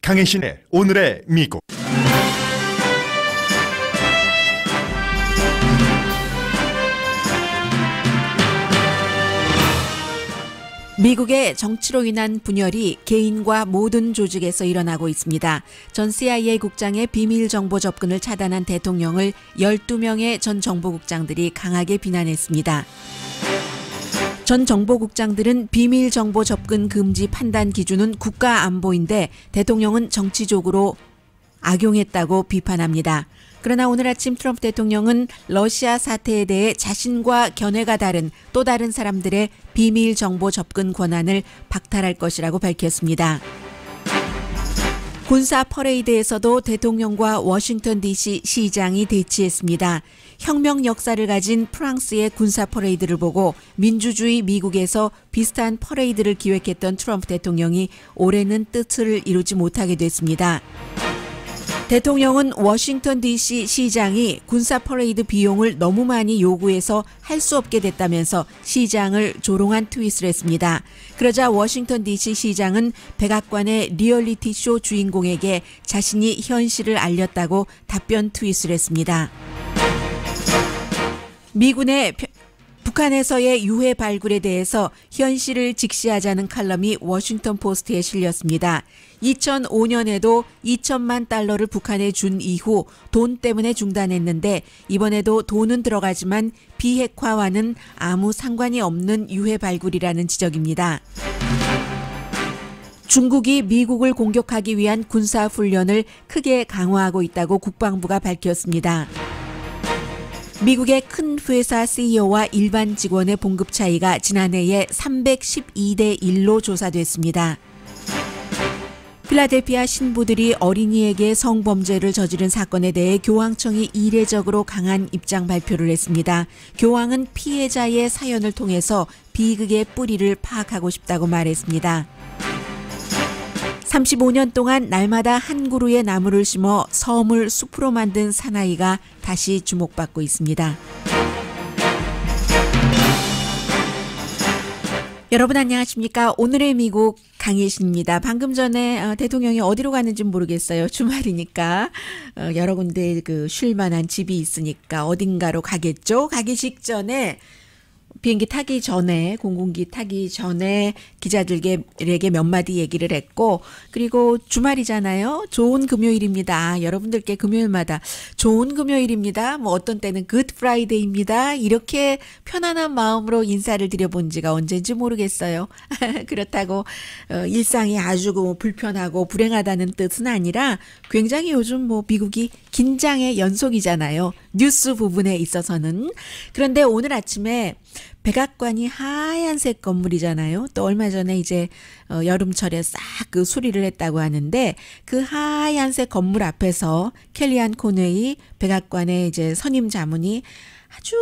강혜신의 오늘의 미국. 미국의 정치로 인한 분열이 개인과 모든 조직에서 일어나고 있습니다. 전 CIA 국장의 비밀 정보 접근을 차단한 대통령을 12명의 전 정보국장들이 강하게 비난했습니다. 전 정보국장들은 비밀 정보 접근 금지 판단 기준은 국가 안보인데 대통령은 정치적으로 악용했다고 비판합니다. 그러나 오늘 아침 트럼프 대통령은 러시아 사태에 대해 자신과 견해가 다른 또 다른 사람들의 비밀 정보 접근 권한을 박탈할 것이라고 밝혔습니다. 군사 퍼레이드에서도 대통령과 워싱턴 DC 시장이 대치했습니다. 혁명 역사를 가진 프랑스의 군사 퍼레이드를 보고 민주주의 미국에서 비슷한 퍼레이드를 기획했던 트럼프 대통령이 올해는 뜻을 이루지 못하게 됐습니다. 대통령은 워싱턴 DC 시장이 군사 퍼레이드 비용을 너무 많이 요구해서 할 수 없게 됐다면서 시장을 조롱한 트윗을 했습니다. 그러자 워싱턴 DC 시장은 백악관의 리얼리티 쇼 주인공에게 자신이 현실을 알렸다고 답변 트윗을 했습니다. 미군의 북한에서의 유해 발굴에 대해서 현실을 직시하자는 칼럼이 워싱턴 포스트에 실렸습니다. 2005년에도 2천만 달러를 북한에 준 이후 돈 때문에 중단했는데 이번에도 돈은 들어가지만 비핵화와는 아무 상관이 없는 유해 발굴이라는 지적입니다. 중국이 미국을 공격하기 위한 군사훈련을 크게 강화하고 있다고 국방부가 밝혔습니다. 미국의 큰 회사 CEO와 일반 직원의 봉급 차이가 지난해에 312대 1로 조사됐습니다. 필라델피아 신부들이 어린이에게 성범죄를 저지른 사건에 대해 교황청이 이례적으로 강한 입장 발표를 했습니다. 교황은 피해자의 사연을 통해서 비극의 뿌리를 파악하고 싶다고 말했습니다. 35년 동안 날마다 한 그루의 나무를 심어 섬을 숲으로 만든 사나이가 다시 주목받고 있습니다. 여러분 안녕하십니까? 오늘의 미국 강혜신입니다. 방금 전에 대통령이 어디로 가는지 모르겠어요. 주말이니까 여러 군데 쉴 만한 집이 있으니까 어딘가로 가겠죠. 가기 직전에 비행기 타기 전에 공군기 타기 전에 기자들에게 몇 마디 얘기를 했고 그리고 주말이잖아요. 좋은 금요일입니다. 여러분들께 금요일마다 좋은 금요일입니다. 뭐 어떤 때는 굿 프라이데이입니다. 이렇게 편안한 마음으로 인사를 드려본 지가 언젠지 모르겠어요. 그렇다고 일상이 아주 불편하고 불행하다는 뜻은 아니라 굉장히 요즘 뭐 미국이 긴장의 연속이잖아요. 뉴스 부분에 있어서는. 그런데 오늘 아침에 백악관이 하얀색 건물이잖아요. 또 얼마 전에 이제 여름철에 싹 수리를 했다고 하는데 그 하얀색 건물 앞에서 켈리안 코네이 백악관의 이제 선임 자문이 아주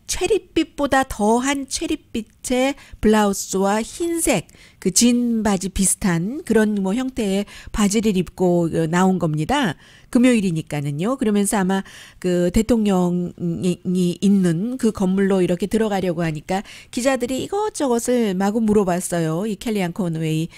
체리빛보다 더한 체리빛의 블라우스와 흰색 진 바지 비슷한 그런 형태의 바지를 입고 나온 겁니다. 금요일이니까는요. 그러면서 아마 대통령이 있는 그 건물로 이렇게 들어가려고 하니까 기자들이 이것저것을 마구 물어봤어요. 이 켈리안 코네이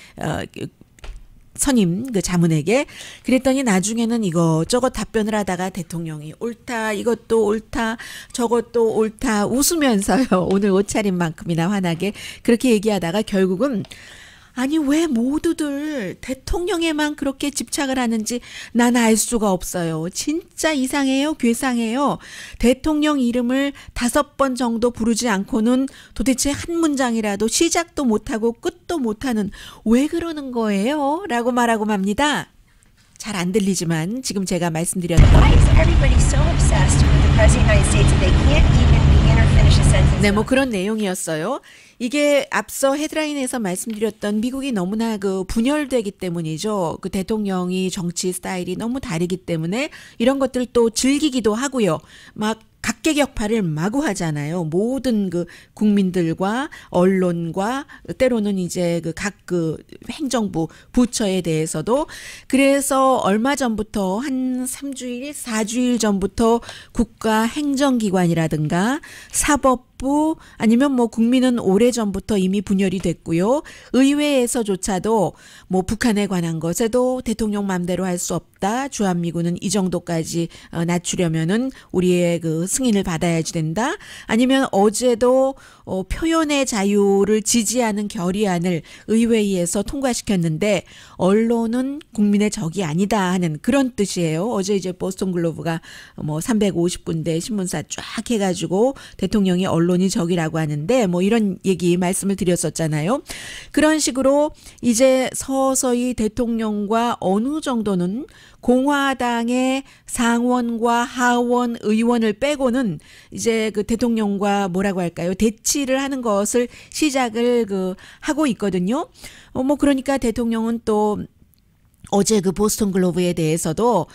선임 자문에게. 그랬더니 나중에는 이것저것 답변을 하다가 대통령이 옳다, 이것도 옳다, 저것도 옳다 웃으면서요. 오늘 옷차림만큼이나 환하게 그렇게 얘기하다가 결국은 아니 왜 모두들 대통령에만 그렇게 집착을 하는지 난 알 수가 없어요. 진짜 이상해요. 괴상해요. 대통령 이름을 5번 정도 부르지 않고는 도대체 한 문장이라도 시작도 못하고 끝도 못하는 왜 그러는 거예요? 라고 말하고 맙니다. 잘 안 들리지만 지금 제가 말씀드렸던 네, 뭐 그런 내용이었어요. 이게 앞서 헤드라인에서 말씀드렸던 미국이 너무나 분열되기 때문이죠. 대통령이 정치 스타일이 너무 다르기 때문에 이런 것들 또 즐기기도 하고요. 막 각계격파를 마구 하잖아요. 모든 국민들과 언론과 때로는 이제 각 행정부 부처에 대해서도. 그래서 얼마 전부터 한 3주일, 4주일 전부터 국가 행정기관이라든가 사법 정부 아니면 뭐 국민은 오래전부터 이미 분열이 됐고요. 의회에서조차도 뭐 북한에 관한 것에도 대통령 맘대로 할 수 없다. 주한미군은 이 정도까지 낮추려면은 우리의 그 승인을 받아야지 된다. 아니면 어제도 표현의 자유를 지지하는 결의안을 의회에서 통과시켰는데 언론은 국민의 적이 아니다 하는 그런 뜻이에요. 어제 이제 보스턴 글로브가 뭐 350군데 신문사 쫙 해가지고 대통령이 언론이 적이라고 하는데 뭐 이런 얘기 말씀을 드렸었잖아요. 그런 식으로 이제 서서히 대통령과 어느 정도는 공화당의 상원과 하원 의원을 빼고는 이제 그 대통령과 뭐라고 할까요? 대치를 하는 것을 시작을 하고 있거든요. 뭐 그러니까 대통령은 또 어제 그 보스턴 글로브에 대해서도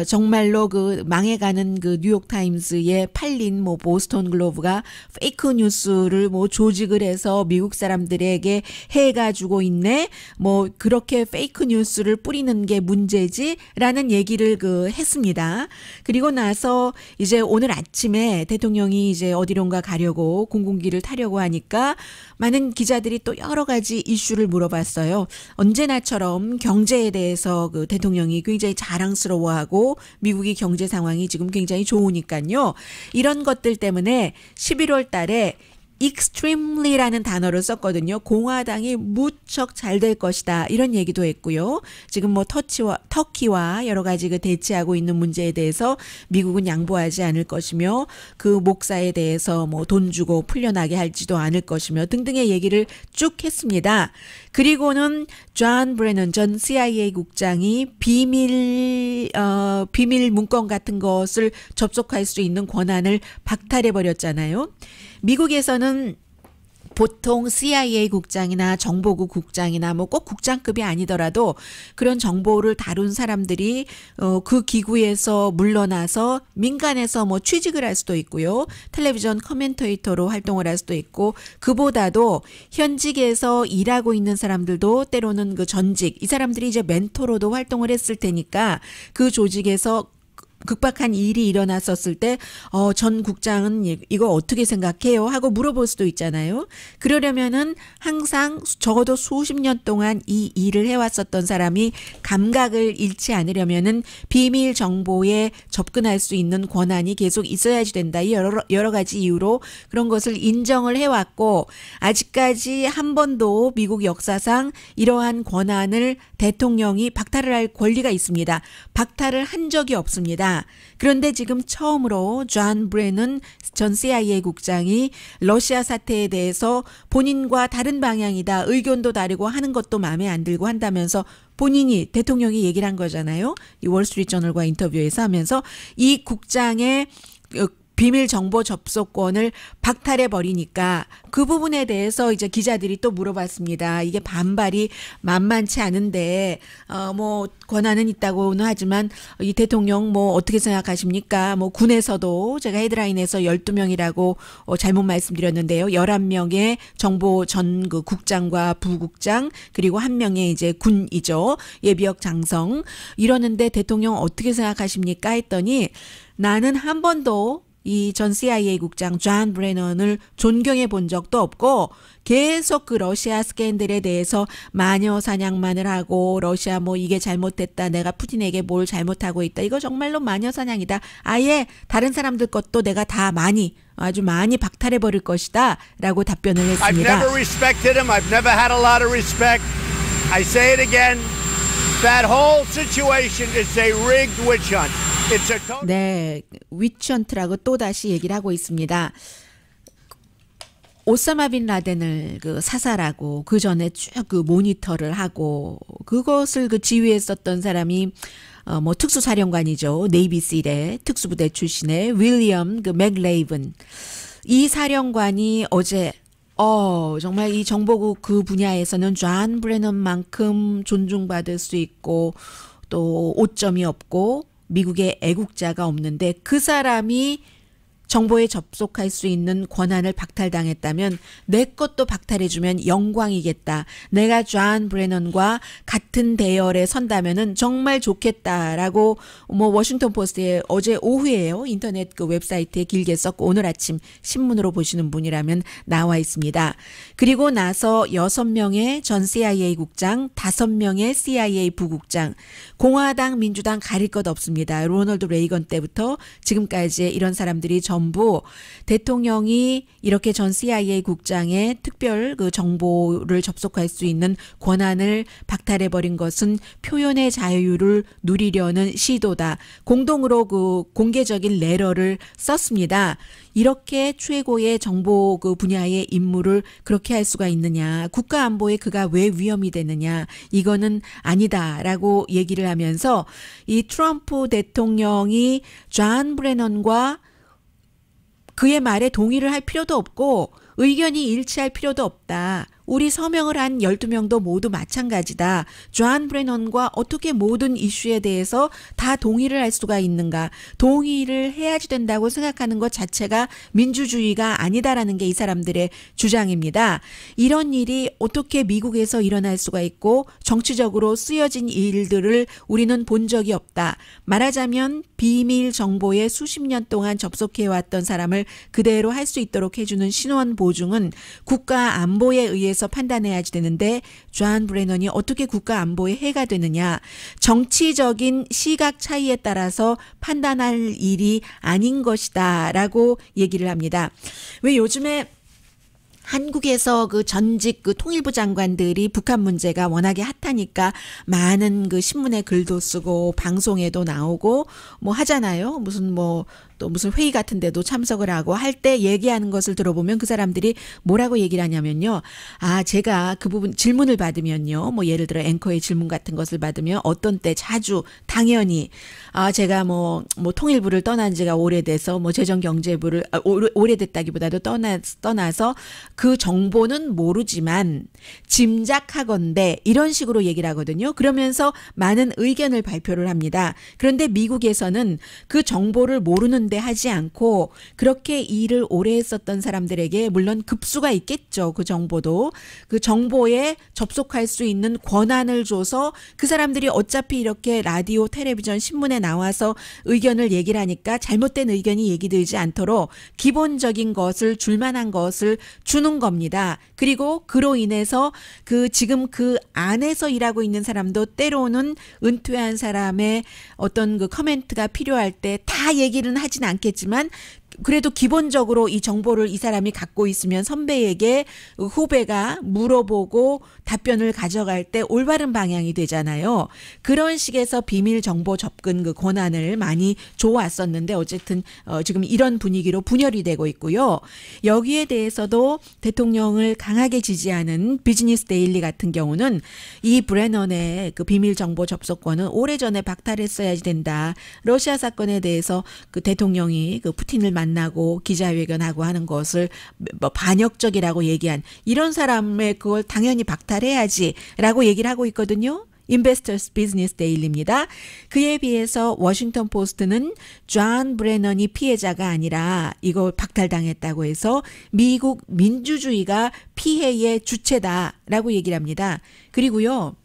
정말로 그 망해가는 그 뉴욕 타임스에 팔린 뭐 보스턴 글로브가 페이크 뉴스를 뭐 조직을 해서 미국 사람들에게 해가지고 있네. 뭐 그렇게 페이크 뉴스를 뿌리는 게 문제지라는 얘기를 했습니다. 그리고 나서 이제 오늘 아침에 대통령이 이제 어디론가 가려고 공군기를 타려고 하니까 많은 기자들이 또 여러 가지 이슈를 물어봤어요. 언제나처럼 경제에 대해서 그 대통령이 굉장히 자랑스러워하고 미국의 경제 상황이 지금 굉장히 좋으니까요. 이런 것들 때문에 11월 달에 extremely라는 단어를 썼거든요. 공화당이 무척 잘 될 것이다. 이런 얘기도 했고요. 지금 뭐 터키와 여러 가지 그 대치하고 있는 문제에 대해서 미국은 양보하지 않을 것이며 그 목사에 대해서 뭐 돈 주고 풀려나게 할지도 않을 것이며 등등의 얘기를 쭉 했습니다. 그리고는 존 브래넌 전 CIA 국장이 비밀 문건 같은 것을 접속할 수 있는 권한을 박탈해 버렸잖아요. 미국에서는 보통 CIA 국장이나 정보국 국장이나 뭐 꼭 국장급이 아니더라도 그런 정보를 다룬 사람들이 그 기구에서 물러나서 민간에서 뭐 취직을 할 수도 있고요. 텔레비전 커멘테이터로 활동을 할 수도 있고 그보다도 현직에서 일하고 있는 사람들도 때로는 그 전직 이 사람들이 이제 멘토로도 활동을 했을 테니까 그 조직에서 급박한 일이 일어났었을 때 전 국장은 이거 어떻게 생각해요? 하고 물어볼 수도 있잖아요. 그러려면은 항상 적어도 수십 년 동안 이 일을 해왔었던 사람이 감각을 잃지 않으려면은 비밀 정보에 접근할 수 있는 권한이 계속 있어야지 된다. 이 여러 가지 이유로 그런 것을 인정을 해왔고 아직까지 한 번도 미국 역사상 이러한 권한을 대통령이 박탈을 할 권리가 있습니다. 박탈을 한 적이 없습니다. 그런데 지금 처음으로 존 브래넌 전 CIA 국장이 러시아 사태에 대해서 본인과 다른 방향이다. 의견도 다르고 하는 것도 마음에 안 들고 한다면서 본인이 대통령이 얘기를 한 거잖아요. 이 월스트리트저널과 인터뷰에서 하면서 이 국장의 비밀 정보 접속권을 박탈해 버리니까 그 부분에 대해서 이제 기자들이 또 물어봤습니다. 이게 반발이 만만치 않은데 뭐 권한은 있다고는 하지만 이 대통령 뭐 어떻게 생각하십니까? 뭐 군에서도 제가 헤드라인에서 12명이라고 잘못 말씀드렸는데요. 11명의 정보 전 그 국장과 부국장 그리고 한 명의 이제 군이죠. 예비역 장성 이러는데 대통령 어떻게 생각하십니까? 했더니 나는 한 번도 이 전 CIA 국장 존 브래넌을 존경해 본 적도 없고 계속 그 러시아 스캔들에 대해서 마녀 사냥만을 하고 러시아 뭐 이게 잘못됐다. 내가 푸틴에게 뭘 잘못하고 있다. 이거 정말로 마녀 사냥이다. 아예 다른 사람들 것도 내가 다 아주 많이 박탈해 버릴 것이다. 라고 답변을 했습니다. I've never respected him. I've never had a lot of respect. I say it again. That whole situation is a rigged witch hunt. 네, 위치헌트라고 또다시 얘기를 하고 있습니다. 오사마 빈 라덴을 그 사살하고 그 전에 쭉 그 모니터를 하고 그것을 그 지휘했었던 사람이 뭐 특수사령관이죠. 네이비실의 특수부대 출신의 윌리엄 그 맥레이븐 이 사령관이 어제 정말 이 정보국 그 분야에서는 존 브래넌만큼 존중받을 수 있고 또 오점이 없고 미국의 애국자가 없는데 그 사람이 정보에 접속할 수 있는 권한을 박탈당했다면 내 것도 박탈해주면 영광이겠다. 내가 존 브레넌과 같은 대열에 선다면은 정말 좋겠다라고 뭐 워싱턴 포스트에 어제 오후에요. 인터넷 그 웹사이트에 길게 썼고 오늘 아침 신문으로 보시는 분이라면 나와 있습니다. 그리고 나서 6명의 전 CIA 국장, 5명의 CIA 부국장, 공화당, 민주당 가릴 것 없습니다. 로널드 레이건 때부터 지금까지 이런 사람들이 전부 대통령이 이렇게 전 CIA 국장의 특별 그 정보를 접속할 수 있는 권한을 박탈해버린 것은 표현의 자유를 누리려는 시도다. 공동으로 그 공개적인 레터를 썼습니다. 이렇게 최고의 정보 그 분야의 임무를 그렇게 할 수가 있느냐. 국가 안보에 그가 왜 위험이 되느냐. 이거는 아니다라고 얘기를 하면서 이 트럼프 대통령이 존 브레넌과 그의 말에 동의를 할 필요도 없고 의견이 일치할 필요도 없다. 우리 서명을 한 12명도 모두 마찬가지다. 존 브레넌과 어떻게 모든 이슈에 대해서 다 동의를 할 수가 있는가. 동의를 해야지 된다고 생각하는 것 자체가 민주주의가 아니다라는 게 이 사람들의 주장입니다. 이런 일이 어떻게 미국에서 일어날 수가 있고 정치적으로 쓰여진 일들을 우리는 본 적이 없다. 말하자면 비밀 정보에 수십 년 동안 접속해왔던 사람을 그대로 할 수 있도록 해주는 신원 보증은 국가 안보에 의해서 판단해야지 되는데 존 브레넌이 어떻게 국가 안보에 해가 되느냐. 정치적인 시각 차이에 따라서 판단할 일이 아닌 것이다 라고 얘기를 합니다. 왜 요즘에 한국에서 그 전직 그 통일부 장관들이 북한 문제가 워낙에 핫하니까 많은 그 신문에 글도 쓰고 방송에도 나오고 뭐 하잖아요. 무슨 뭐 또 무슨 회의 같은 데도 참석을 하고 할 때 얘기하는 것을 들어보면 그 사람들이 뭐라고 얘기를 하냐면요. 아, 제가 그 부분 질문을 받으면요. 뭐 예를 들어 앵커의 질문 같은 것을 받으면 어떤 때 자주 당연히 제가 뭐 통일부를 떠난 지가 오래돼서 뭐 재정경제부를 오래됐다기보다도 떠나서 그 정보는 모르지만 짐작하건대 이런 식으로 얘기를 하거든요. 그러면서 많은 의견을 발표를 합니다. 그런데 미국에서는 그 정보를 모르는 데 하지 않고 그렇게 일을 오래 했었던 사람들에게 물론 급수가 있겠죠. 그 정보도. 그 정보에 접속할 수 있는 권한을 줘서 그 사람들이 어차피 이렇게 라디오, 텔레비전, 신문에 나와서 의견을 얘기를 하니까 잘못된 의견이 얘기되지 않도록 기본적인 것을 줄만한 것을 주는 겁니다. 그리고 그로 인해서 그 지금 그 안에서 일하고 있는 사람도 때로는 은퇴한 사람의 어떤 그 커멘트가 필요할 때 다 얘기는 하진 않겠지만 그래도 기본적으로 이 정보를 이 사람이 갖고 있으면 선배에게 후배가 물어보고 답변을 가져갈 때 올바른 방향이 되잖아요. 그런 식에서 비밀 정보 접근 그 권한을 많이 줘왔었는데 어쨌든 지금 이런 분위기로 분열이 되고 있고요. 여기에 대해서도 대통령을 강하게 지지하는 비즈니스 데일리 같은 경우는 이 브레넌의 그 비밀 정보 접속권은 오래전에 박탈했어야지 된다. 러시아 사건에 대해서 그 대통령이 그 푸틴을 만나고 기자회견하고 하는 것을 뭐 반역적이라고 얘기한 이런 사람의 그걸 당연히 박탈해야지라고 얘기를 하고 있거든요. 인베스터스 비즈니스 데일리입니다. 그에 비해서 워싱턴 포스트는 존 브레넌이 피해자가 아니라 이걸 박탈당했다고 해서 미국 민주주의가 피해의 주체다라고 얘기를 합니다. 그리고요.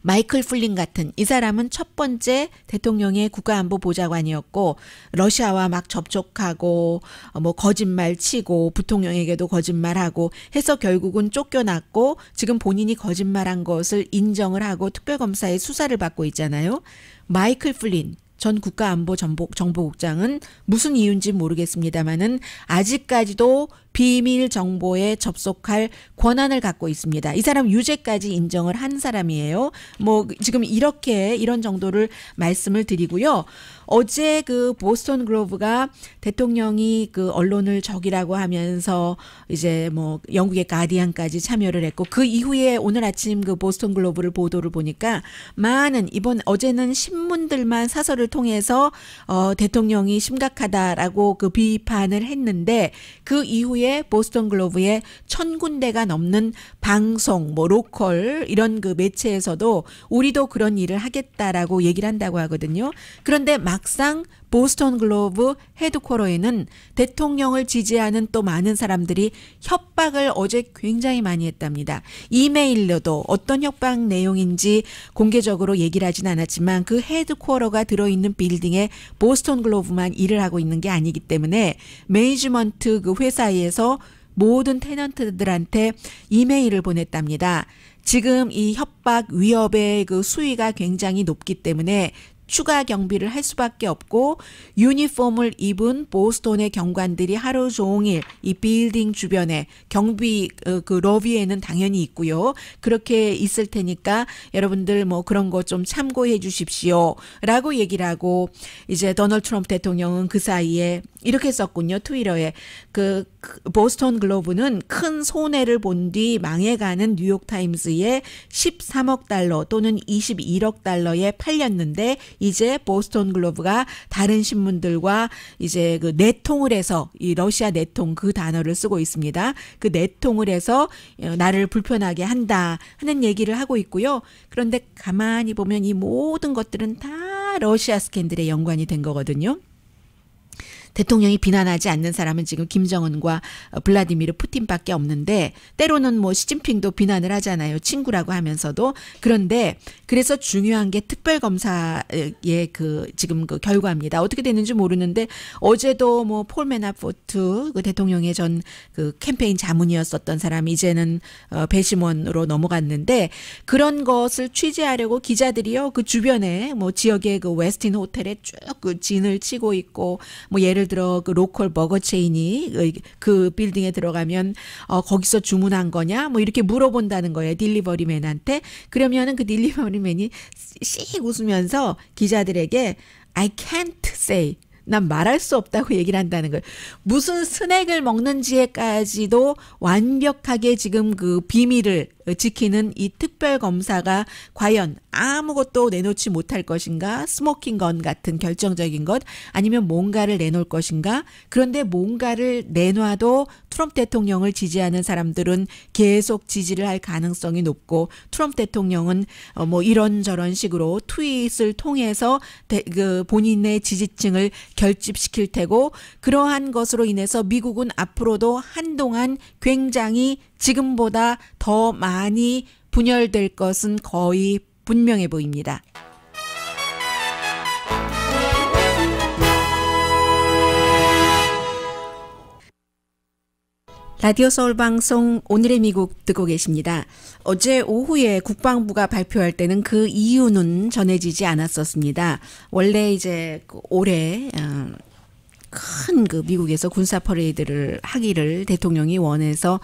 마이클 플린 같은 이 사람은 첫 번째 대통령의 국가안보보좌관이었고 러시아와 막 접촉하고 뭐 거짓말 치고 부통령에게도 거짓말하고 해서 결국은 쫓겨났고 지금 본인이 거짓말한 것을 인정을 하고 특별검사의 수사를 받고 있잖아요. 마이클 플린 전 국가안보정보국장은 무슨 이유인지 모르겠습니다만은 아직까지도 비밀 정보에 접속할 권한을 갖고 있습니다. 이 사람 유죄까지 인정을 한 사람이에요. 뭐 지금 이런 정도를 말씀을 드리고요. 어제 그 보스턴 글로브가 대통령이 그 언론을 적이라고 하면서 이제 뭐 영국의 가디언까지 참여를 했고 그 이후에 오늘 아침 그 보스턴 글로브를 보도를 보니까 많은 어제는 신문들만 사설을 통해서 대통령이 심각하다라고 그 비판을 했는데 그 이후에 거기에 보스턴 글로브의 1,000군데가 넘는 방송, 뭐 로컬 이런 그 매체에서도 우리도 그런 일을 하겠다라고 얘기를 한다고 하거든요. 그런데 막상 보스턴 글로브 헤드쿼터에는 대통령을 지지하는 또 많은 사람들이 협박을 어제 굉장히 많이 했답니다. 이메일로도 어떤 협박 내용인지 공개적으로 얘기를 하진 않았지만 그 헤드쿼터가 들어있는 빌딩에 보스턴 글로브만 일을 하고 있는 게 아니기 때문에 매니지먼트 그 회사에서 모든 테넌트들한테 이메일을 보냈답니다. 지금 이 협박 위협의 그 수위가 굉장히 높기 때문에 추가 경비를 할 수밖에 없고 유니폼을 입은 보스턴의 경관들이 하루 종일 이 빌딩 주변에 경비 그 러비에는 당연히 있고요. 그렇게 있을 테니까 여러분들 뭐 그런 거 좀 참고해 주십시오 라고 얘기를 하고 이제 도널드 트럼프 대통령은 그 사이에 이렇게 썼군요. 트위터에 그 보스턴 글로브는 큰 손해를 본 뒤 망해가는 뉴욕타임스에 13억 달러 또는 21억 달러에 팔렸는데 이제 보스턴 글로브가 다른 신문들과 이제 그 내통을 해서 이 러시아 내통 그 단어를 쓰고 있습니다. 그 내통을 해서 나를 불편하게 한다 하는 얘기를 하고 있고요. 그런데 가만히 보면 이 모든 것들은 다 러시아 스캔들에 연관이 된 거거든요. 대통령이 비난하지 않는 사람은 지금 김정은과 블라디미르 푸틴밖에 없는데 때로는 뭐 시진핑도 비난을 하잖아요. 친구라고 하면서도. 그런데 그래서 중요한 게 특별검사의 그 지금 그 결과입니다. 어떻게 됐는지 모르는데 어제도 뭐 폴 매나포트 그 대통령의 전 그 캠페인 자문이었었던 사람이 이제는 배심원으로 넘어갔는데 그런 것을 취재하려고 기자들이요. 그 주변에 뭐 지역의 그 웨스틴 호텔에 쭉 그 진을 치고 있고 뭐 예를 들어 그 로컬 버거 체인이 그 빌딩에 들어가면 거기서 주문한 거냐 뭐 이렇게 물어본다는 거예요. 딜리버리맨한테. 그러면은 그 딜리버리맨이 씩 웃으면서 기자들에게 I can't say 난 말할 수 없다고 얘기를 한다는 거예요. 무슨 스낵을 먹는지에까지도 완벽하게 지금 그 비밀을 지키는 이 특별검사가 과연 아무것도 내놓지 못할 것인가? 스모킹 건 같은 결정적인 것 아니면 뭔가를 내놓을 것인가? 그런데 뭔가를 내놔도 트럼프 대통령을 지지하는 사람들은 계속 지지를 할 가능성이 높고 트럼프 대통령은 뭐 이런저런 식으로 트윗을 통해서 그 본인의 지지층을 결집시킬 테고 그러한 것으로 인해서 미국은 앞으로도 한동안 굉장히 지금보다 더 많이 분열될 것은 거의 분명해 보입니다. 라디오 서울 방송 오늘의 미국 듣고 계십니다. 어제 오후에 국방부가 발표할 때는 그 이유는 전해지지 않았었습니다. 원래 이제 올해 큰 그 미국에서 군사 퍼레이드를 하기를 대통령이 원해서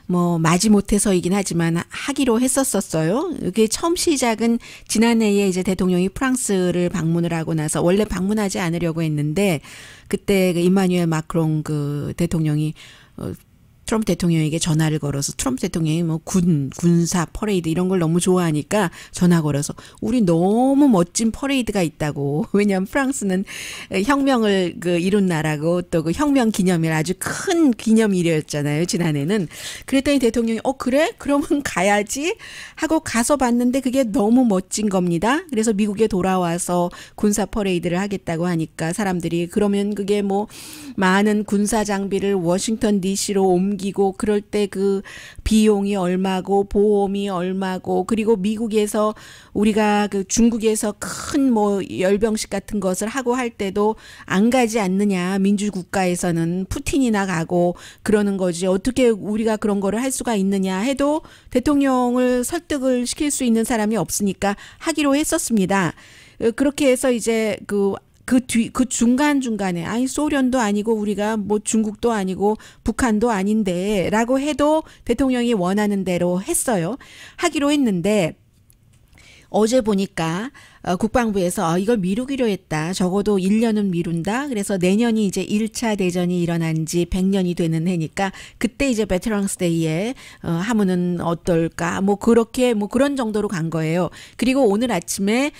뭐 마지못해서이긴 하지만 하기로 했었어요. 이게 처음 시작은 지난해에 이제 대통령이 프랑스를 방문을 하고 나서 원래 방문하지 않으려고 했는데 그때 그 임마누엘 마크롱 그 대통령이 트럼프 대통령에게 전화를 걸어서 트럼프 대통령이 뭐 군사 퍼레이드 이런 걸 너무 좋아하니까 전화 걸어서 우리 너무 멋진 퍼레이드가 있다고. 왜냐하면 프랑스는 혁명을 그 이룬 나라고 또 그 혁명 기념일 아주 큰 기념일이었잖아요. 지난해는. 그랬더니 대통령이 그래? 그러면 가야지 하고 가서 봤는데 그게 너무 멋진 겁니다. 그래서 미국에 돌아와서 군사 퍼레이드를 하겠다고 하니까 사람들이 그러면 그게 뭐 많은 군사 장비를 워싱턴 DC로 옮기고 그럴 때 그 비용이 얼마고 보험이 얼마고 그리고 미국에서 우리가 그 중국에서 큰 뭐 열병식 같은 것을 하고 할 때도 안 가지 않느냐. 민주국가에서는 푸틴이나 가고 그러는 거지. 어떻게 우리가 그런 거를 할 수가 있느냐 해도 대통령을 설득을 시킬 수 있는 사람이 없으니까 하기로 했었습니다. 그렇게 해서 이제 그 중간중간에, 아니, 소련도 아니고, 우리가 뭐 중국도 아니고, 북한도 아닌데, 라고 해도 대통령이 원하는 대로 했어요. 하기로 했는데, 어제 보니까 국방부에서 이걸 미루기로 했다. 적어도 1년은 미룬다. 그래서 내년이 이제 1차 대전이 일어난 지 100년이 되는 해니까 그때 이제 베테랑스 데이에 하면은 어떨까? 뭐 그렇게 뭐 그런 정도로 간 거예요. 그리고 오늘 아침에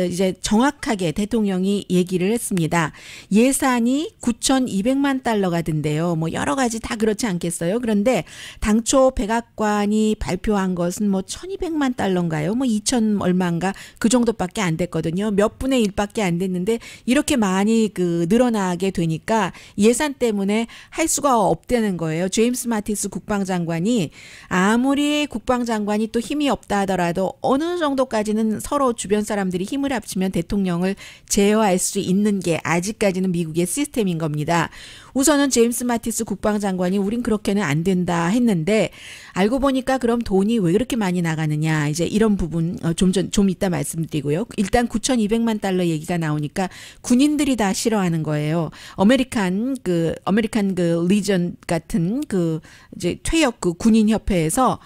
이제 정확하게 대통령이 얘기를 했습니다. 예산이 9,200만 달러가 된대요. 뭐 여러 가지 다 그렇지 않겠어요? 그런데 당초 백악관이 발표한 것은 뭐 1,200만 달러인가요? 뭐 2,000 얼마인가 그 정도밖에 안 됐거든요. 몇 분의 1밖에 안 됐는데 이렇게 많이 늘어나게 되니까 예산 때문에 할 수가 없다는 거예요. 제임스 마티스 국방장관이 아무리 국방장관이 또 힘이 없다 하더라도 어느 정도까지는 서로 주변 사람들이 힘을 합치면 대통령을 제어할 수 있는 게 아직까지는 미국의 시스템인 겁니다. 우선은 제임스 마티스 국방장관이 우린 그렇게는 안 된다 했는데 알고 보니까 그럼 돈이 왜 그렇게 많이 나가느냐 이제 이런 부분 좀 이따 말씀드리고요. 일단 9,200만 달러 얘기가 나오니까 군인들이 다 싫어하는 거예요. 아메리칸 리전 같은 이제 퇴역 군인 협회에서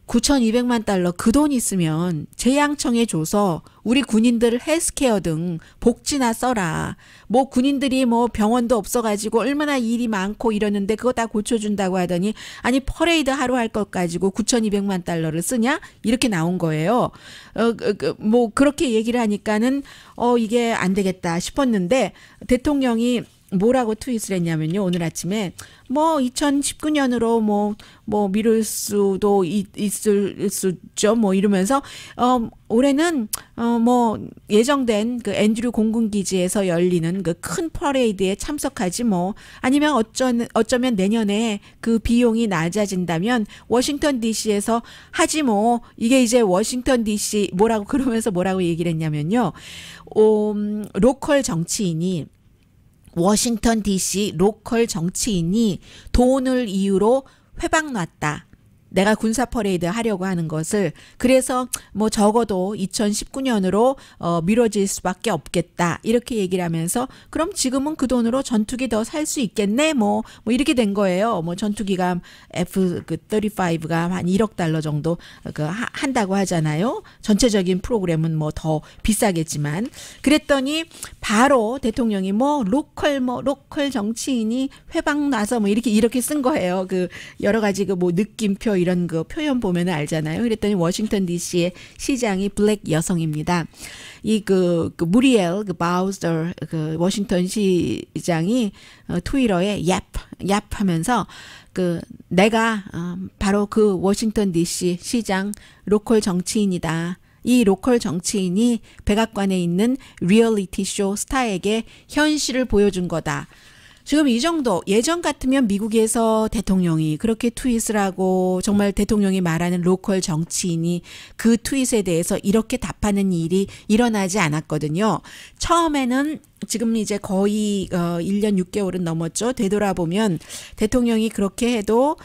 9,200만 달러 그 돈 있으면 재양청에 줘서 우리 군인들 헬스케어 등 복지나 써라. 뭐 군인들이 뭐 병원도 없어가지고 얼마나 일이 많고 이러는데 그거 다 고쳐준다고 하더니 아니 퍼레이드 하루 할 것 가지고 9,200만 달러를 쓰냐? 이렇게 나온 거예요. 뭐 그렇게 얘기를 하니까는 이게 안 되겠다 싶었는데 대통령이 뭐라고 트윗을 했냐면요. 오늘 아침에 뭐 2019년으로 뭐 미룰 수도 있을 수죠. 뭐 이러면서 올해는 뭐 예정된 그 앤드류 공군기지에서 열리는 그 큰 퍼레이드에 참석하지 뭐 아니면 어쩌면 내년에 그 비용이 낮아진다면 워싱턴 DC에서 하지 뭐 이게 이제 워싱턴 DC 뭐라고 얘기를 했냐면요. 로컬 정치인이 워싱턴 DC 로컬 정치인이 돈을 이유로 회방 놨다. 내가 군사 퍼레이드 하려고 하는 것을 그래서 뭐 적어도 2019년으로 미뤄질 수밖에 없겠다 이렇게 얘기를 하면서 그럼 지금은 그 돈으로 전투기 더 살 수 있겠네 뭐 이렇게 된 거예요. 뭐 전투기가 F-35가 한 1억 달러 정도 한다고 하잖아요. 전체적인 프로그램은 뭐 더 비싸겠지만 그랬더니 바로 대통령이 로컬 정치인이 회방 나서 뭐 이렇게 쓴 거예요. 여러 가지 뭐 느낌표 이런 표현 보면 알잖아요. 그랬더니 워싱턴 DC의 시장이 블랙 여성입니다. 무리엘 바우저 워싱턴 시장이 트위터에 얍 하면서 내가 바로 그 워싱턴 DC 시장 로컬 정치인이다. 이 로컬 정치인이 백악관에 있는 리얼리티 쇼 스타에게 현실을 보여준 거다. 지금 이 정도 예전 같으면 미국에서 대통령이 그렇게 트윗을 하고 정말 대통령이 말하는 로컬 정치인이 그 트윗에 대해서 이렇게 답하는 일이 일어나지 않았거든요. 처음에는 지금 이제 거의 1년 6개월은 넘었죠. 되돌아보면 대통령이 그렇게 해도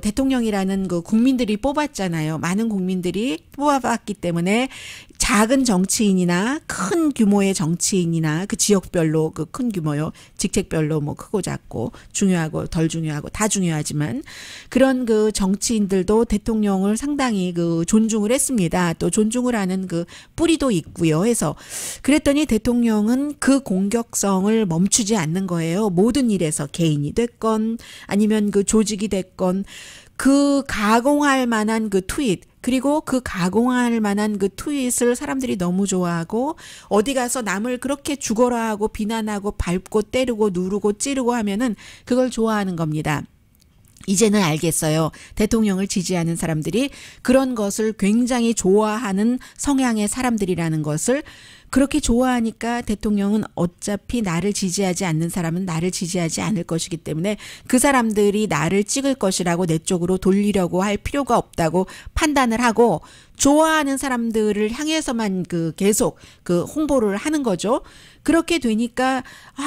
대통령이라는 국민들이 뽑았잖아요. 많은 국민들이 뽑아봤기 때문에 작은 정치인이나 큰 규모의 정치인이나 그 지역별로 큰 규모요. 직책별로 뭐 크고 작고 중요하고 덜 중요하고 다 중요하지만 그런 정치인들도 대통령을 상당히 존중을 했습니다. 또 존중을 하는 뿌리도 있고요. 해서 그랬더니 대통령은 그 공격성을 멈추지 않는 거예요. 모든 일에서 개인이 됐건 아니면 조직이 됐건 가공할 만한 트윗 그리고 가공할 만한 트윗을 사람들이 너무 좋아하고 어디 가서 남을 그렇게 죽어라 하고 비난하고 밟고 때리고 누르고 찌르고 하면은 그걸 좋아하는 겁니다. 이제는 알겠어요. 대통령을 지지하는 사람들이 그런 것을 굉장히 좋아하는 성향의 사람들이라는 것을 그렇게 좋아하니까 대통령은 어차피 나를 지지하지 않는 사람은 나를 지지하지 않을 것이기 때문에 그 사람들이 나를 찍을 것이라고 내 쪽으로 돌리려고 할 필요가 없다고 판단을 하고 좋아하는 사람들을 향해서만 계속 홍보를 하는 거죠. 그렇게 되니까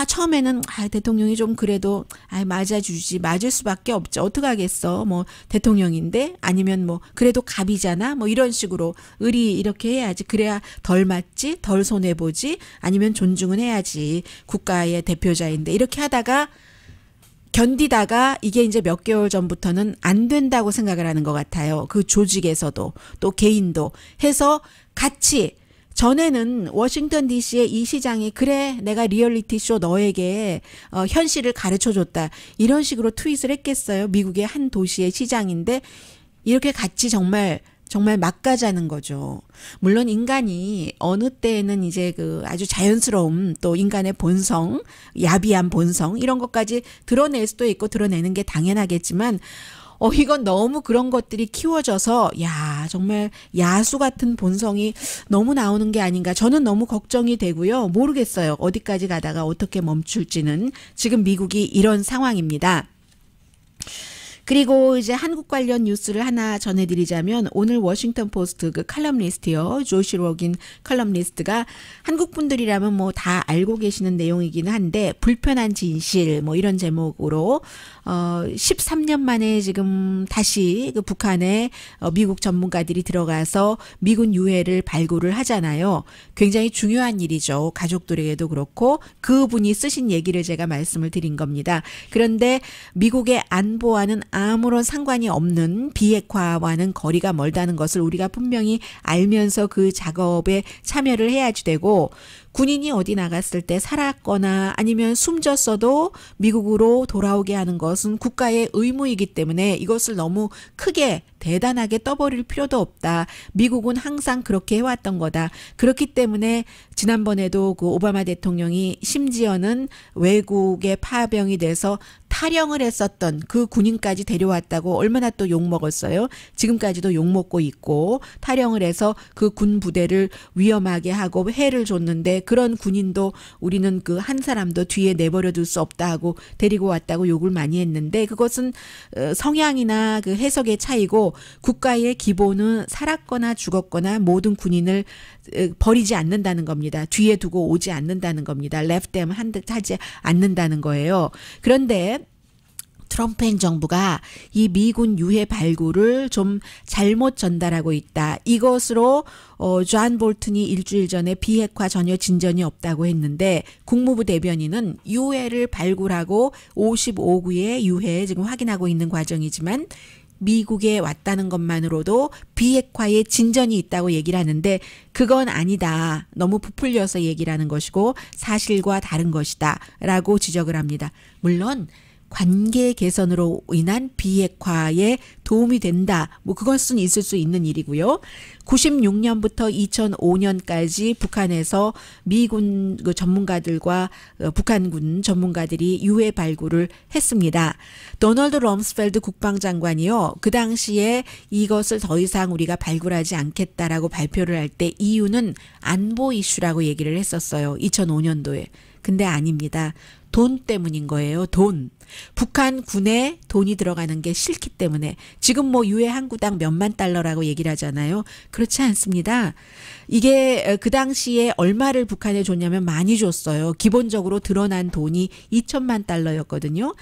처음에는 대통령이 좀 그래도 맞을 수밖에 없죠. 어떡하겠어. 뭐 대통령인데 아니면 뭐 그래도 갑이잖아. 뭐 이런 식으로 의리 이렇게 해야지. 그래야 덜 맞지, 덜 손해 보지. 아니면 존중은 해야지. 국가의 대표자인데 이렇게 하다가 견디다가 이게 이제 몇 개월 전부터는 안 된다고 생각을 하는 것 같아요. 그 조직에서도 또 개인도 해서 같이 전에는 워싱턴 DC의 이 시장이 그래 내가 리얼리티 쇼 너에게 현실을 가르쳐줬다 이런 식으로 트윗을 했겠어요. 미국의 한 도시의 시장인데 이렇게 같이 정말 막 가자는 거죠. 물론 인간이 어느 때에는 이제 그 아주 자연스러움 또 인간의 본성, 야비한 본성 이런 것까지 드러낼 수도 있고 드러내는 게 당연하겠지만 이건 너무 그런 것들이 키워져서 야 정말 야수 같은 본성이 너무 나오는 게 아닌가 저는 너무 걱정이 되고요. 모르겠어요. 어디까지 가다가 어떻게 멈출지는 지금 미국이 이런 상황입니다. 그리고 이제 한국 관련 뉴스를 하나 전해드리자면 오늘 워싱턴 포스트 그 칼럼니스트요. 조시 로긴 칼럼니스트가 한국 분들이라면 뭐 다 알고 계시는 내용이기는 한데 불편한 진실 뭐 이런 제목으로 13년 만에 지금 다시 그 북한에 미국 전문가들이 들어가서 미군 유해를 발굴을 하잖아요. 굉장히 중요한 일이죠. 가족들에게도 그렇고 그분이 쓰신 얘기를 제가 말씀을 드린 겁니다. 그런데 미국의 안보와는 아무런 상관이 없는 비핵화와는 거리가 멀다는 것을 우리가 분명히 알면서 그 작업에 참여를 해야지 되고 군인이 어디 나갔을 때 살았거나 아니면 숨졌어도 미국으로 돌아오게 하는 것은 국가의 의무이기 때문에 이것을 너무 크게 대단하게 떠버릴 필요도 없다. 미국은 항상 그렇게 해왔던 거다. 그렇기 때문에 지난번에도 그 오바마 대통령이 심지어는 외국에 파병이 돼서 탈영을 했었던 그 군인까지 데려왔다고 얼마나 또 욕먹었어요. 지금까지도 욕먹고 있고 탈영을 해서 그 군 부대를 위험하게 하고 해를 줬는데 그런 군인도 우리는 그 한 사람도 뒤에 내버려 둘 수 없다 하고 데리고 왔다고 욕을 많이 했는데 그것은 성향이나 그 해석의 차이고 국가의 기본은 살았거나 죽었거나 모든 군인을 버리지 않는다는 겁니다. 뒤에 두고 오지 않는다는 겁니다. left them 하지 않는다는 거예요. 그런데 트럼프 행정부가 이 미군 유해 발굴을 좀 잘못 전달하고 있다. 이것으로 존 볼튼이 일주일 전에 비핵화 전혀 진전이 없다고 했는데 국무부 대변인은 유해를 발굴하고 55구의 유해 지금 확인하고 있는 과정이지만 미국에 왔다는 것만으로도 비핵화에 진전이 있다고 얘기를 하는데 그건 아니다. 너무 부풀려서 얘기를 하는 것이고 사실과 다른 것이다. 라고 지적을 합니다. 물론 관계 개선으로 인한 비핵화에 도움이 된다. 뭐 그것은 있을 수 있는 일이고요. 96년부터 2005년까지 북한에서 미군 그 전문가들과 북한군 전문가들이 유해 발굴을 했습니다. 도널드 럼스펠드 국방장관이요. 그 당시에 이것을 더 이상 우리가 발굴하지 않겠다라고 발표를 할 때 이유는 안보 이슈라고 얘기를 했었어요. 2005년도에. 근데 아닙니다. 돈 때문인 거예요. 돈. 북한 군에 돈이 들어가는 게 싫기 때문에 지금 뭐 유해 한 구당 몇만 달러라고 얘기를 하잖아요. 그렇지 않습니다. 이게 그 당시에 얼마를 북한에 줬냐면 많이 줬어요. 기본적으로 드러난 돈이 2천만 달러였거든요.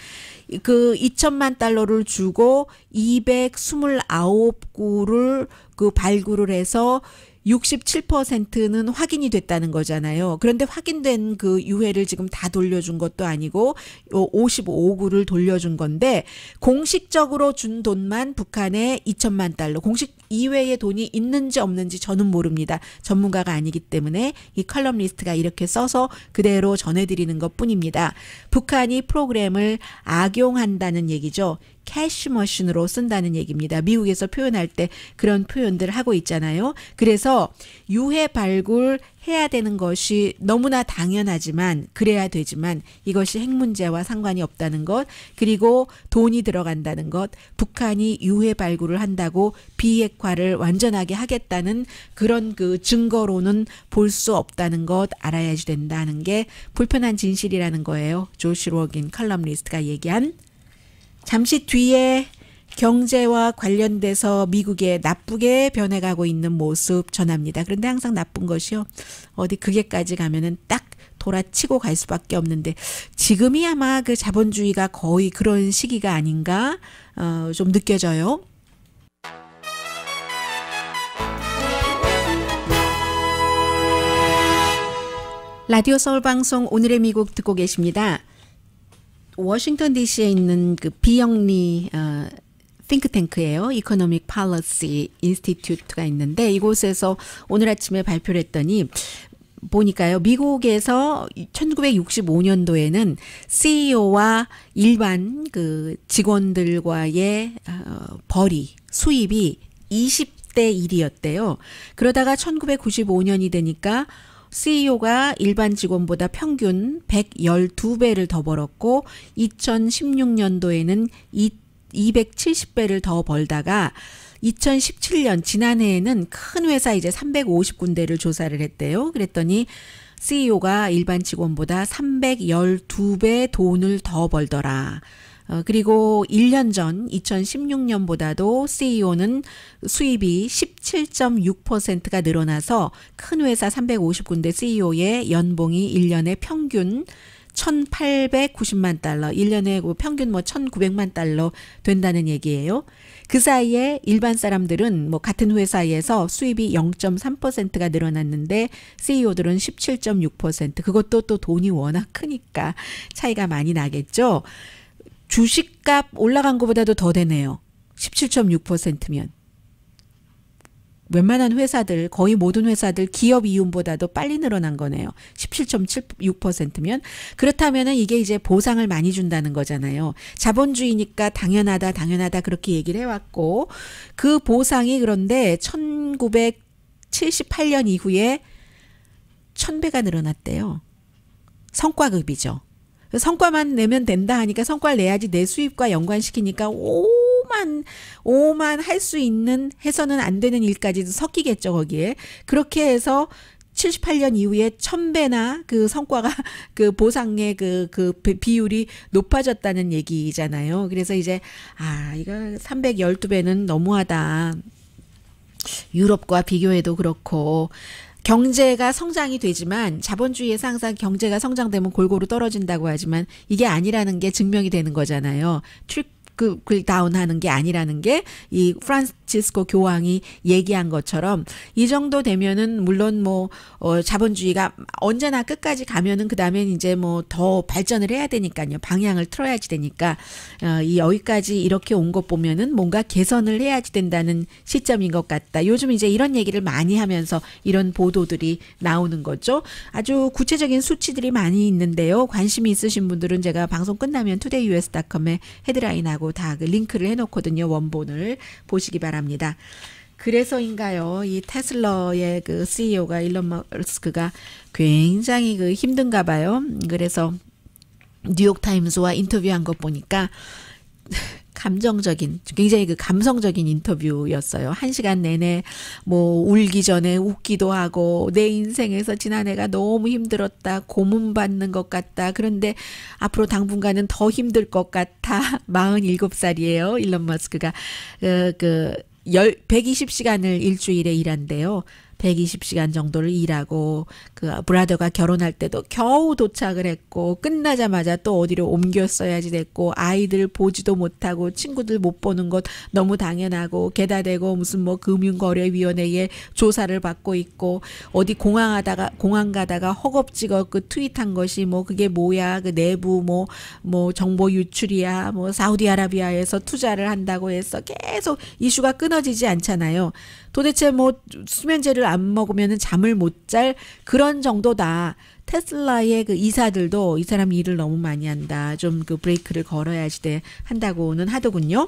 그 2천만 달러를 주고 229구를 그 발굴을 해서 67%는 확인이 됐다는 거잖아요. 그런데 확인된 그 유해를 지금 다 돌려준 것도 아니고 55구를 돌려준 건데 공식적으로 준 돈만 북한에 2천만 달러. 공식 이외의 돈이 있는지 없는지 저는 모릅니다. 전문가가 아니기 때문에 이 컬럼리스트가 이렇게 써서 그대로 전해드리는 것뿐입니다. 북한이 프로그램을 악용한다는 얘기죠. 캐시머신으로 쓴다는 얘기입니다. 미국에서 표현할 때 그런 표현들을 하고 있잖아요. 그래서 유해 발굴 해야 되는 것이 너무나 당연하지만 그래야 되지만 이것이 핵 문제와 상관이 없다는 것 그리고 돈이 들어간다는 것 북한이 유해 발굴을 한다고 비핵화를 완전하게 하겠다는 그런 그 증거로는 볼 수 없다는 것 알아야지 된다는 게 불편한 진실이라는 거예요. 조시 로긴 컬럼니스트가 얘기한 잠시 뒤에 경제와 관련돼서 미국에 나쁘게 변해가고 있는 모습 전합니다. 그런데 항상 나쁜 것이요. 어디 극에까지 가면은 딱 돌아치고 갈 수밖에 없는데 지금이 아마 그 자본주의가 거의 그런 시기가 아닌가 좀 느껴져요. 라디오 서울 방송 오늘의 미국 듣고 계십니다. 워싱턴 DC에 있는 그 비영리 띵크탱크예요. 이코노믹 팔러시 인스티튜트가 있는데 이곳에서 오늘 아침에 발표를 했더니 보니까요. 미국에서 1965년도에는 CEO와 일반 그 직원들과의 벌이 수입이 20대 1이었대요. 그러다가 1995년이 되니까 CEO가 일반 직원보다 평균 112배를 더 벌었고 2016년도에는 270배를 더 벌다가 2017년 지난해에는 큰 회사 이제 350군데를 조사를 했대요. 그랬더니 CEO가 일반 직원보다 312배 돈을 더 벌더라. 그리고 1년 전 2016년보다도 CEO는 수입이 17.6%가 늘어나서 큰 회사 350군데 CEO의 연봉이 1년에 평균 1,890만 달러, 1년에 평균 뭐 1,900만 달러 된다는 얘기예요. 그 사이에 일반 사람들은 뭐 같은 회사에서 수입이 0.3%가 늘어났는데 CEO들은 17.6%. 그것도 또 돈이 워낙 크니까 차이가 많이 나겠죠. 주식값 올라간 것보다도 더 되네요. 17.6%면. 웬만한 회사들, 거의 모든 회사들 기업 이윤보다도 빨리 늘어난 거네요. 17.6%면. 그렇다면은 이게 이제 보상을 많이 준다는 거잖아요. 자본주의니까 당연하다 그렇게 얘기를 해왔고 그 보상이 그런데 1978년 이후에 1000배가 늘어났대요. 성과급이죠. 성과만 내면 된다 하니까 성과를 내야지 내 수입과 연관시키니까 오만 할 수 있는 해서는 안 되는 일까지도 섞이겠죠 거기에. 그렇게 해서 78년 이후에 1000배나 그 성과가 그 보상의 그 비율이 높아졌다는 얘기잖아요. 그래서 이제 이거 312배는 너무하다. 유럽과 비교해도 그렇고 경제가 성장이 되지만 자본주의에서 항상 경제가 성장되면 골고루 떨어진다고 하지만 이게 아니라는 게 증명이 되는 거잖아요. 트리클 다운하는 게 아니라는 게 이 프란치스코 교황이 얘기한 것처럼 이 정도 되면은 물론 뭐 자본주의가 언제나 끝까지 가면은 그 다음엔 이제 뭐 더 발전을 해야 되니까요. 방향을 틀어야지 되니까 이 여기까지 이렇게 온 것 보면은 뭔가 개선을 해야지 된다는 시점인 것 같다. 요즘 이제 이런 얘기를 많이 하면서 이런 보도들이 나오는 거죠. 아주 구체적인 수치들이 많이 있는데요. 관심이 있으신 분들은 제가 방송 끝나면 todayus.com에 헤드라인하고 다 그 링크를 해놓거든요. 원본을 보시기 바랍니다. 그래서인가요? 이 테슬라의 그 CEO가 일론 머스크가 굉장히 그 힘든가 봐요. 그래서 뉴욕타임스와 인터뷰한 것 보니까 감정적인, 굉장히 그 감성적인 인터뷰였어요. 1시간 내내 뭐 울기 전에 웃기도 하고 내 인생에서 지난해가 너무 힘들었다. 고문받는 것 같다. 그런데 앞으로 당분간은 더 힘들 것 같아. 47살이에요. 일론 머스크가 120시간을 일주일에 일한대요. 120시간 정도를 일하고 그 브라더가 결혼할 때도 겨우 도착을 했고 끝나자마자 또 어디로 옮겼어야지 됐고 아이들 보지도 못하고 친구들 못 보는 것 너무 당연하고 게다 대고 무슨 뭐 금융거래위원회에 조사를 받고 있고 어디 공항 가다가 허겁지겁 그 트윗한 것이 뭐 그게 뭐야 그 내부 뭐 정보 유출이야 뭐 사우디아라비아에서 투자를 한다고 해서 계속 이슈가 끊어지지 않잖아요. 도대체 뭐 수면제를 안 먹으면 잠을 못 잘 그런 정도다. 테슬라의 그 이사들도 이 사람 일을 너무 많이 한다. 좀 그 브레이크를 걸어야지 한다고는 하더군요.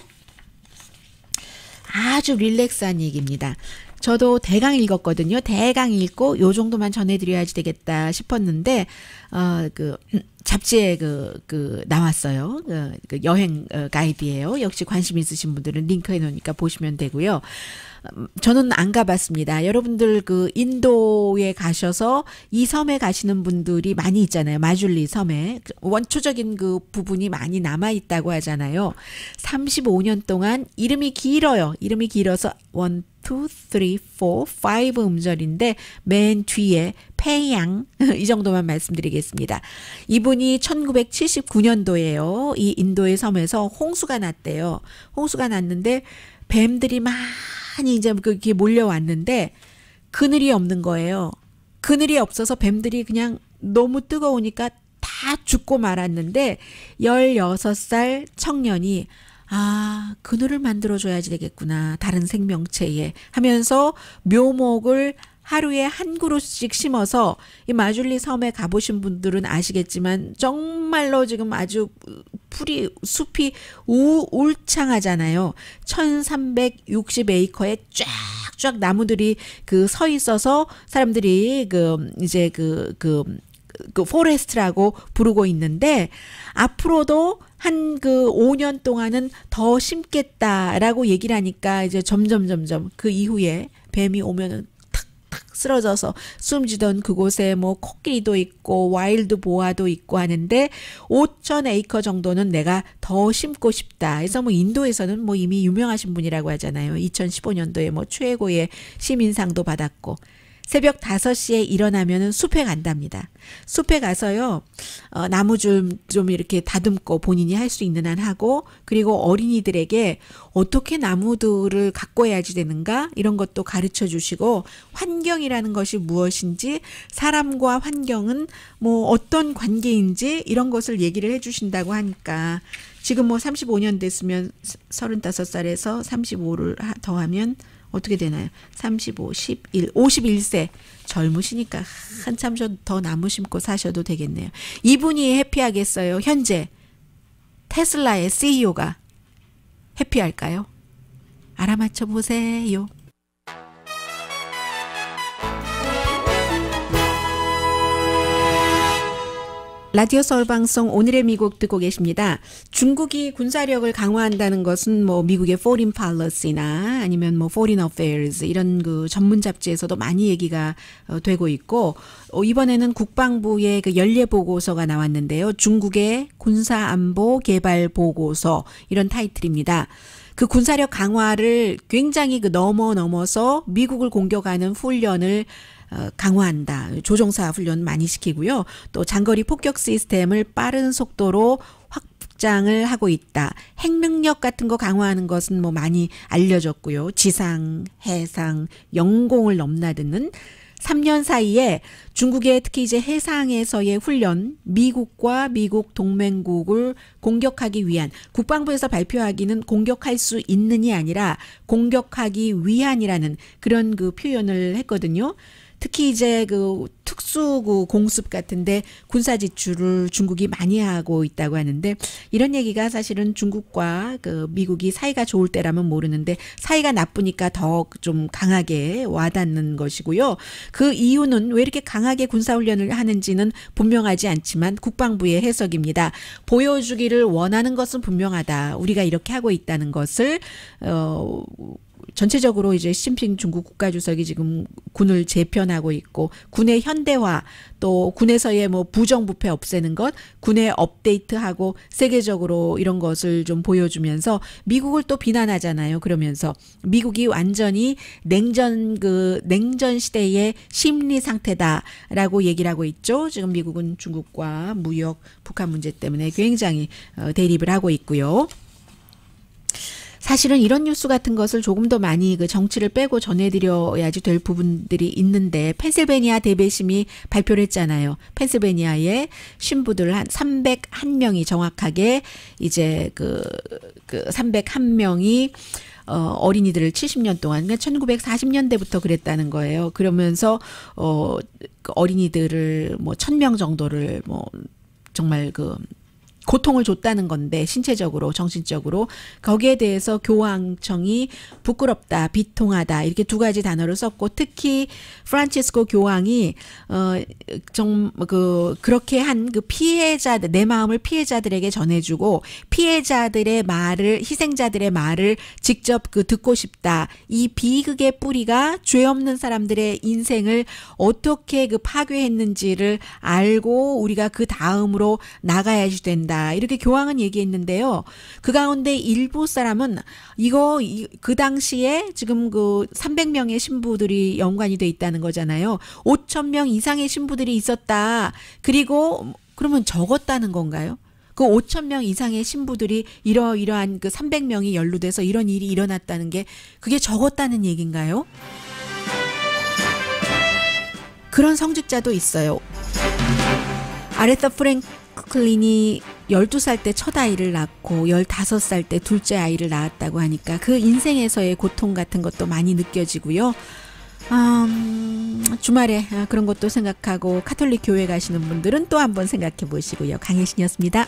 아주 릴렉스한 얘기입니다. 저도 대강 읽었거든요. 대강 읽고 요 정도만 전해드려야지 되겠다 싶었는데 그 잡지에 나왔어요. 그 여행 가이드예요. 역시 관심 있으신 분들은 링크해 놓으니까 보시면 되고요. 저는 안 가봤습니다. 여러분들 그 인도에 가셔서 이 섬에 가시는 분들이 많이 있잖아요. 마줄리 섬에 원초적인 그 부분이 많이 남아 있다고 하잖아요. 35년 동안 이름이 길어요. 이름이 길어서 1, 2, 3, 4, 5 음절인데 맨 뒤에 페양 이 정도만 말씀드리겠습니다. 이분이 1979년도에요. 이 인도의 섬에서 홍수가 났대요. 홍수가 났는데 뱀들이 많이 이제 그게 몰려왔는데 그늘이 없는 거예요. 그늘이 없어서 뱀들이 그냥 너무 뜨거우니까 다 다 죽고 말았는데 16살 청년이 그늘을 만들어줘야지 되겠구나. 다른 생명체에 하면서 묘목을 하루에 한 그루씩 심어서 이 마줄리 섬에 가보신 분들은 아시겠지만 정말로 지금 아주 숲이 울창하잖아요. 1360에이커에 쫙쫙 나무들이 서 있어서 사람들이 포레스트라고 부르고 있는데 앞으로도 한 5년 동안은 더 심겠다라고 얘기를 하니까 이제 점점 그 이후에 뱀이 오면은 탁탁 쓰러져서 숨지던 그곳에 뭐 코끼리도 있고 와일드 보아도 있고 하는데 5,000에이커 정도는 내가 더 심고 싶다. 그래서 뭐 인도에서는 뭐 이미 유명하신 분이라고 하잖아요. 2015년도에 뭐 최고의 시민상도 받았고. 새벽 5시에 일어나면은 숲에 간답니다. 숲에 가서요, 나무 좀 이렇게 다듬고 본인이 할 수 있는 한 하고, 그리고 어린이들에게 어떻게 나무들을 가꿔야지 되는가? 이런 것도 가르쳐 주시고, 환경이라는 것이 무엇인지, 사람과 환경은 뭐 어떤 관계인지, 이런 것을 얘기를 해 주신다고 하니까, 지금 뭐 35년 됐으면 35살에서 35를 더하면 어떻게 되나요? 35, 11, 51세. 젊으시니까 한참 더 나무 심고 사셔도 되겠네요. 이분이 해피하겠어요? 현재 테슬라의 CEO가 해피할까요? 알아맞혀 보세요. 라디오 서울 방송 오늘의 미국 듣고 계십니다. 중국이 군사력을 강화한다는 것은 뭐 미국의 Foreign Policy나 아니면 뭐 Foreign Affairs 이런 그 전문 잡지에서도 많이 얘기가 되고 있고 이번에는 국방부의 그 연례 보고서가 나왔는데요. 중국의 군사 안보 개발 보고서 이런 타이틀입니다. 그 군사력 강화를 굉장히 넘어서 미국을 공격하는 훈련을 강화한다. 조종사 훈련 많이 시키고요. 또 장거리 폭격 시스템을 빠른 속도로 확장을 하고 있다. 핵능력 같은 거 강화하는 것은 뭐 많이 알려졌고요. 지상, 해상, 영공을 넘나드는 3년 사이에 중국의 특히 이제 해상에서의 훈련, 미국과 미국 동맹국을 공격하기 위한 국방부에서 발표하기는 공격할 수 있는이 아니라 공격하기 위한이라는 그런 그 표현을 했거든요. 특히 이제 그 특수구 공습 같은데 군사 지출을 중국이 많이 하고 있다고 하는데 이런 얘기가 사실은 중국과 그 미국이 사이가 좋을 때라면 모르는데 사이가 나쁘니까 더 좀 강하게 와닿는 것이고요. 그 이유는 왜 이렇게 강하게 군사훈련을 하는지는 분명하지 않지만 국방부의 해석입니다. 보여주기를 원하는 것은 분명하다. 우리가 이렇게 하고 있다는 것을 전체적으로 이제 시진핑 중국 국가주석이 지금 군을 재편하고 있고 군의 현대화 또 군에서의 뭐 부정부패 없애는 것, 군의 업데이트하고 세계적으로 이런 것을 좀 보여주면서 미국을 또 비난하잖아요. 그러면서 미국이 완전히 냉전 시대의 심리 상태다라고 얘기를 하고 있죠. 지금 미국은 중국과 무역, 북한 문제 때문에 굉장히 대립을 하고 있고요. 사실은 이런 뉴스 같은 것을 조금 더 많이 그 정치를 빼고 전해드려야지 될 부분들이 있는데 펜실베니아 대배심이 발표를 했잖아요. 펜실베니아의 신부들 한 301명이 정확하게 이제 그 301명이 어린이들을 70년 동안 그러니까 1940년대부터 그랬다는 거예요. 그러면서 어린이들을 뭐 1,000명 정도를 뭐 정말 고통을 줬다는 건데 신체적으로 정신적으로 거기에 대해서 교황청이 부끄럽다 비통하다 이렇게 두 가지 단어를 썼고 특히 프란치스코 교황이 그렇게 한 그 피해자들 내 마음을 피해자들에게 전해주고 피해자들의 말을 희생자들의 말을 직접 듣고 싶다. 이 비극의 뿌리가 죄 없는 사람들의 인생을 어떻게 파괴했는지를 알고 우리가 그 다음으로 나가야지 된다. 이렇게 교황은 얘기했는데요. 그 가운데 일부 사람은 그 당시에 지금 300명의 신부들이 연관이 돼 있다는 거잖아요. 5,000명 이상의 신부들이 있었다. 그리고 그러면 적었다는 건가요? 그 5,000명 이상의 신부들이 이러한 300명이 연루돼서 이런 일이 일어났다는 게 그게 적었다는 얘기인가요? 그런 성직자도 있어요. 아레타 클린이 12살 때 첫 아이를 낳고 15살 때 둘째 아이를 낳았다고 하니까 그 인생에서의 고통 같은 것도 많이 느껴지고요. 주말에 그런 것도 생각하고 카톨릭 교회 가시는 분들은 또 한번 생각해 보시고요. 강혜신이었습니다.